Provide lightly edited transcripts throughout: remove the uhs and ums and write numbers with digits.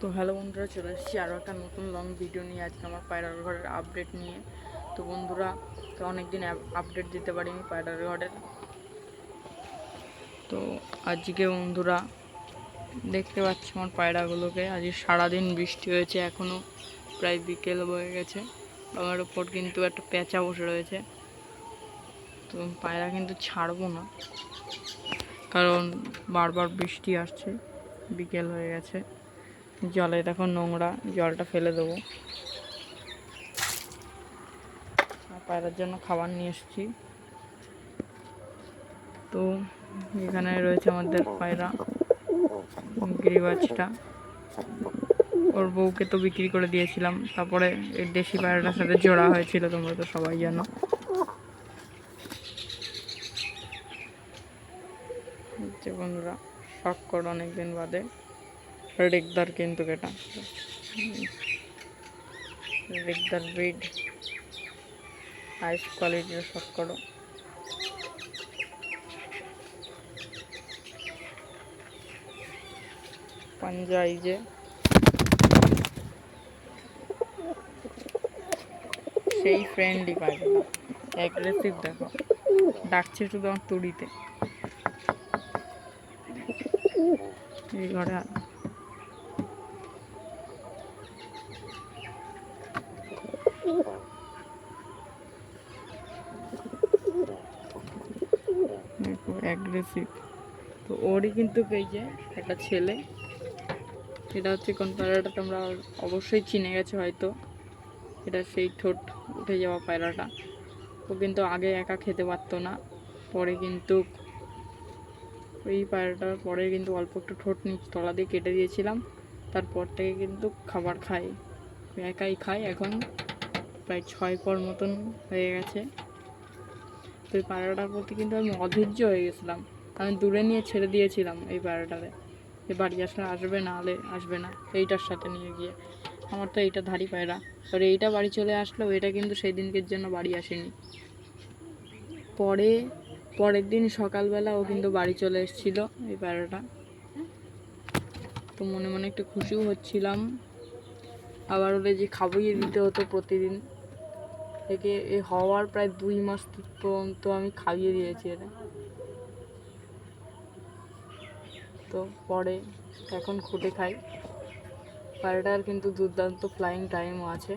তো হ্যালো বন্ধুরা, চলে এসেছি আরও একটা নতুন লং ভিডিও নিয়ে। আজকে আমার পায়রার ঘরের আপডেট নিয়ে। তো বন্ধুরা, তো অনেকদিন আপডেট দিতে পারিনি পায়রার ঘরের। তো আজকে বন্ধুরা দেখতে পাচ্ছি আমার পায়রাগুলোকে। আজকে সারাদিন বৃষ্টি হয়েছে, এখনও প্রায় বিকেল হয়ে গেছে। আমার ওপর কিন্তু একটা পেঁচা বসে রয়েছে। তো পায়রা কিন্তু ছাড়বো না, কারণ বারবার বৃষ্টি আসছে। বিকেল হয়ে গেছে, জলে দেখো নোংরা, জলটা ফেলে দেবো। পায়রার জন্য খাবার নিয়ে এসেছি। তো এখানে রয়েছে আমাদের পায়রা গিরিবাজটা। ওর বউকে তো বিক্রি করে দিয়েছিলাম, তারপরে এই দেশি পায়রাটার সাথে জোড়া হয়েছিল, তোমরা তো সবাই জানো। বন্ধুরা, শখ করো অনেকদিন বাদে রেগদার, কিন্তু এটা রেগদার ব্রিড, হাইস্ট কোয়ালিটির শখ করো। পাঞ্জা এই যে, সেই ফ্রেন্ডলি পায়রা, অ্যাগ্রেসিভ দেখো, ডাকছে শুধু আমার তুড়িতে। এই ঘরে অ্যাগ্রেসিভ। তো ওরই কিন্তু এই যে একটা ছেলে, এটা হচ্ছে কোন পায়রাটা তোমরা অবশ্যই চিনে গেছো হয়তো। এটা সেই ঠোঁট উঠে যাওয়া পায়রাটা। ও কিন্তু আগে একা খেতে পারতো না, পরে কিন্তু ওই পায়রাটার পরে কিন্তু অল্প একটু ঠোঁট নিচ তলা দিয়ে কেটে দিয়েছিলাম। তারপর থেকে কিন্তু খাবার খায়, একাই খায়। এখন প্রায় 6 পর মতন হয়ে গেছে। তো এই পায়রাটার প্রতি কিন্তু আমি অধৈর্য হয়ে গেছিলাম। আমি দূরে নিয়ে ছেড়ে দিয়েছিলাম এই পায়রাটারে, যে বাড়ি আসলে আসবে, না হলে আসবে না। এইটার সাথে নিয়ে গিয়ে, আমার তো এইটা ধারি পায়রা, এবার এইটা বাড়ি চলে আসলো। এটা কিন্তু সেই দিনকের জন্য বাড়ি আসেনি। পরের দিন সকালবেলা ও কিন্তু বাড়ি চলে এসেছিল এই পায়রাটা। তো মনে মনে একটু খুশিও হচ্ছিলাম। আবার ওদের যে খাইয়ে দিতে হতো প্রতিদিন, একে এ হওয়ার প্রায় 2 মাস পর্যন্ত আমি খাইয়ে দিয়েছি এটা। তো পরে এখন খুঁটে খাই। পায়রাটার কিন্তু দুর্দান্ত ফ্লাইং টাইমও আছে।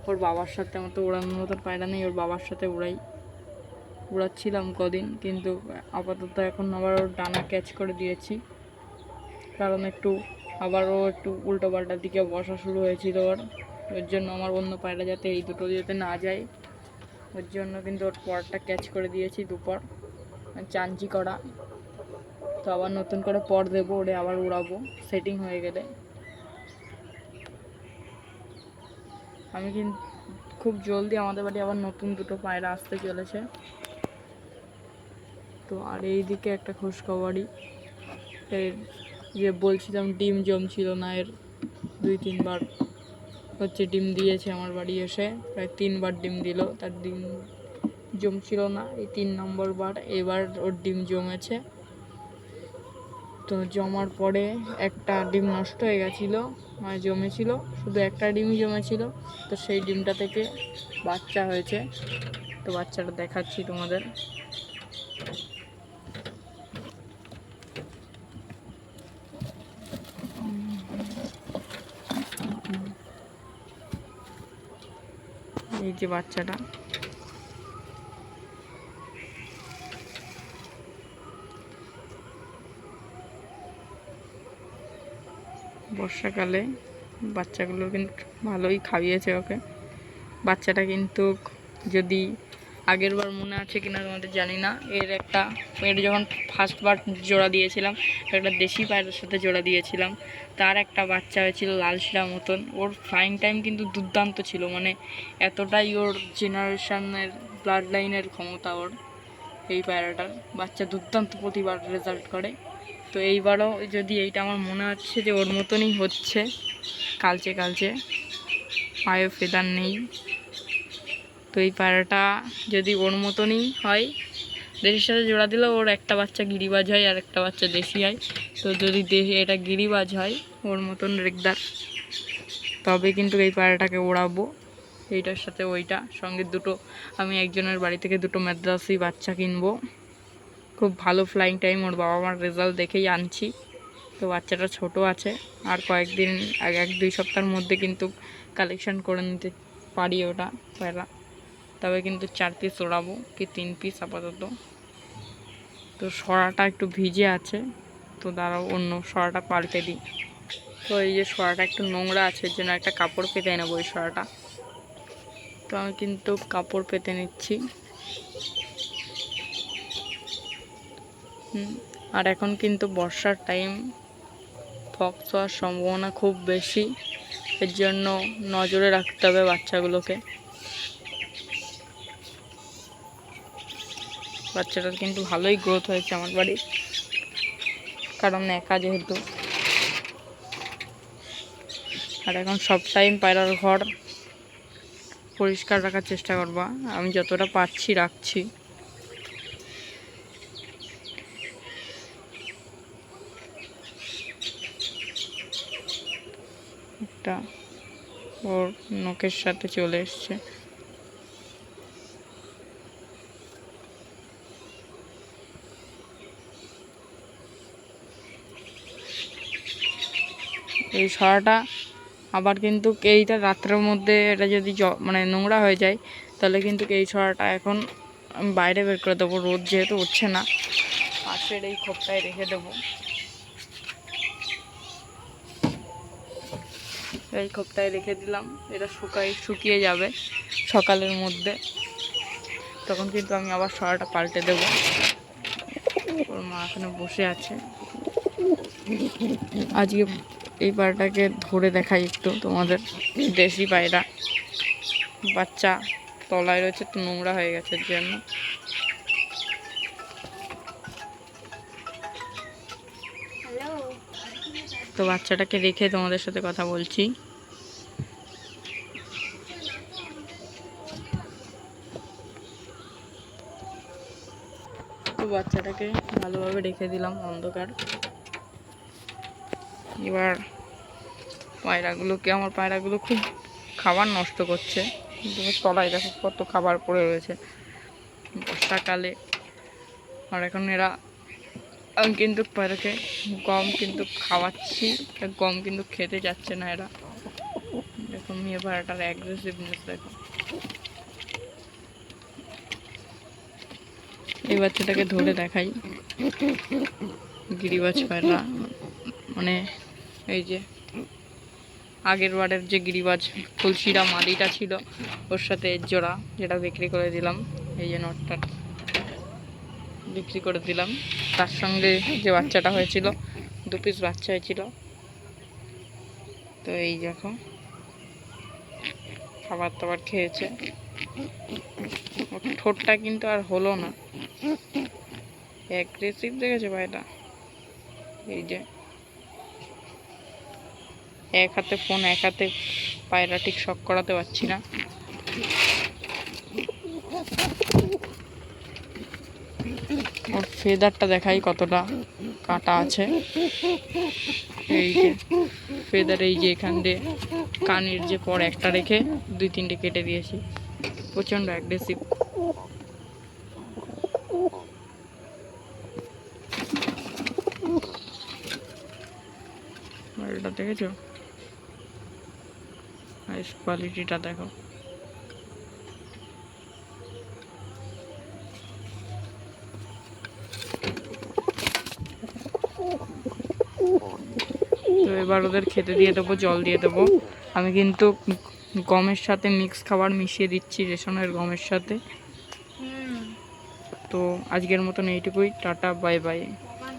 ওর বাবার সাথে, আমার তো ওড়ানোর মতো পায়রা নেই, ওর বাবার সাথে উড়াচ্ছিলাম কদিন, কিন্তু আপাতত এখন আবার ওর ডানা ক্যাচ করে দিয়েছি। কারণ আবারও একটু উল্টো পাল্টার দিকে বসা শুরু হয়েছিল ওর জন্য আমার অন্য পায়রা যাতে এই দুটো যাতে না যায়, ওর জন্য কিন্তু ওর পরটা ক্যাচ করে দিয়েছি। দুপর চাঞ্চি করা। তো আবার নতুন করে পর দেবো, ওরে আবার উড়াবো সেটিং হয়ে গেলে। আমি কিন্তু খুব জলদি আমাদের বাড়ি আবার নতুন দুটো পায়রা আসতে চলেছে। তো আর এই দিকে একটা খোঁজখবরই, এর যে বলছিলাম ডিম জমছিল না, এর 2-3 বার হচ্ছে ডিম দিয়েছে আমার বাড়ি এসে, প্রায় 3 বার ডিম দিল। তার ডিম জমছিল না, এই 3 নম্বর বার এবার ওর ডিম জমেছে। তো জমার পরে একটা ডিম নষ্ট হয়ে গেছিলো, মানে জমেছিল শুধু একটা ডিমই জমেছিল। তো সেই ডিমটা থেকে বাচ্চা হয়েছে। তো বাচ্চাটা দেখাচ্ছি তোমাদের। এই যে বাচ্চাটা, বর্ষাকালে বাচ্চাগুলো কিন্তু ভালোই খাইয়েছে ওকে। বাচ্চাটা কিন্তু, যদি আগের বার মনে আছে কিনা তোমাদের জানি না, এর যখন ফার্স্টবার জোড়া দিয়েছিলাম, একটা দেশি পায়রার সাথে জোড়া দিয়েছিলাম, তার একটা বাচ্চা হয়েছিল লাল শিরা মতন। ওর ফ্লাইং টাইম কিন্তু দুর্দান্ত ছিল, মানে এতটাই ওর জেনারেশনের ব্লাড লাইনের ক্ষমতা ওর। এই পায়রাটার বাচ্চা দুর্দান্ত প্রতিবার রেজাল্ট করে। তো এইবারও যদি এইটা আমার মনে হচ্ছে যে ওর মতনই হচ্ছে, কালচে কালচে, পায়ে ফেদার নেই। তো এই পায়রাটা যদি ওর মতনই হয়, দেশির সাথে জোড়া দিলে ওর একটা বাচ্চা গিরিবাজ হয় আর একটা বাচ্চা দেশি হয়। তো যদি এটা গিরিবাজ হয় ওর মতন রেগদার, তবে কিন্তু এই পায়রাটাকে ওড়াবো। এইটার সাথে ওইটা সঙ্গে দুটো, আমি একজনের বাড়ি থেকে দুটো মাদ্রাসি বাচ্চা কিনবো। খুব ভালো ফ্লাইং টাইম, ওর বাবা মার রেজাল্ট দেখেই আনছি। তো বাচ্চাটা ছোট আছে, আর কয়েকদিন আগে 1-2 সপ্তাহের মধ্যে কিন্তু কালেকশন করে নিতে পারি ওটা পায়রা। তবে কিন্তু 4 পিস ওড়াবো, কি 3 পিস আপাতত। তো সরাটা একটু ভিজে আছে, তো দাঁড়াও অন্য সরাটা পাল্টে দিই। তো এই যে সরাটা একটু নোংরা আছে, এর জন্য একটা কাপড় পেতে নেবো এই সরাটা। তো আমি কিন্তু কাপড় পেতে নিচ্ছি। আর এখন কিন্তু বর্ষার টাইম, পক্স হওয়ার সম্ভাবনা খুব বেশি, এর জন্য নজরে রাখতে হবে বাচ্চাগুলোকে। বাচ্চাটার কিন্তু ভালোই গ্রোথ হয়েছে আমার বাড়ির, কারণ একা যেহেতু। আর এখন সব টাইম পায়রার ঘর পরিষ্কার রাখার চেষ্টা করবা, আমি যতটা পারছি রাখছি। একটা ওর নখের সাথে চলে এসছে। এই সরাটা আবার কিন্তু এইটা রাত্রের মধ্যে এটা যদি মানে নোংরা হয়ে যায়, তাহলে কিন্তু এই সরাটা এখন আমি বাইরে বের করে দেবো, রোদ যেহেতু উঠছে না। পাশের এই খোপটায় রেখে দেবো, এই খোপটায় রেখে দিলাম। এটা শুকিয়ে যাবে সকালের মধ্যে, তখন কিন্তু আমি আবার সরাটা পাল্টে দেবো। ওর মা এখানে বসে আছে। আজকে এই পায়রাটাকে ধরে দেখাই একটু তোমাদের। দেশি পায়রা, বাচ্চা তলায় রয়েছে, একটু নোংরা হয়ে গেছে এর জন্য। তো বাচ্চাটাকে রেখে তোমাদের সাথে কথা বলছি। তো বাচ্চাটাকে ভালোভাবে রেখে দিলাম অন্ধকার। এবার আমার পায়রাগুলো খুব খাবার নষ্ট করছে, কিন্তু তলায় দেখো কত খাবার পড়ে রয়েছে বর্ষাকালে। আর এখন আমি কিন্তু পায়রাকে গম কিন্তু খাওয়াচ্ছি, গম কিন্তু খেতে যাচ্ছে না এরা। দেখো মেয়ে পায়রাটার অ্যাগ্রেসিভনেস দেখো। এই বাচ্চাটাকে ধরে দেখাই। গিরিবাজ পায়রা, মানে এই যে আগের বারের যে গিরিবাজ তুলসীরা মাদিটা ছিল, ওর সাথে এর জোড়া, যেটা বিক্রি করে দিলাম। এই যে নটটা বিক্রি করে দিলাম, তার সঙ্গে যে বাচ্চাটা হয়েছিল, 2 পিস বাচ্চা হয়েছিল। তো এই দেখো খাবার দাবার খেয়েছে, ঠোঁটটা কিন্তু আর হলো না। অ্যাগ্রেসিভ দেখেছে পায়রা। এই যে এক হাতে ফোন, এক হাতে পায়রা, ঠিক শক করাতে পারছি না। ওর ফেদারটা দেখাই কতটা কাটা আছে। এই যে ফেদার, এই যে এখান দিয়ে কানের যে পর একটা রেখে 2-3টে কেটে দিয়েছি। প্রচণ্ড অ্যাগ্রেসিভ। এটা দেখেছো, আইস কোয়ালিটিটা দেখো। তো এবার ওদের খেতে দিয়ে দেবো, জল দিয়ে দেবো। আমি কিন্তু গমের সাথে মিক্স খাবার মিশিয়ে দিচ্ছি, রেশনের গমের সাথে। তো আজকের মতন এইটুকুই, টাটা, বাই বাই।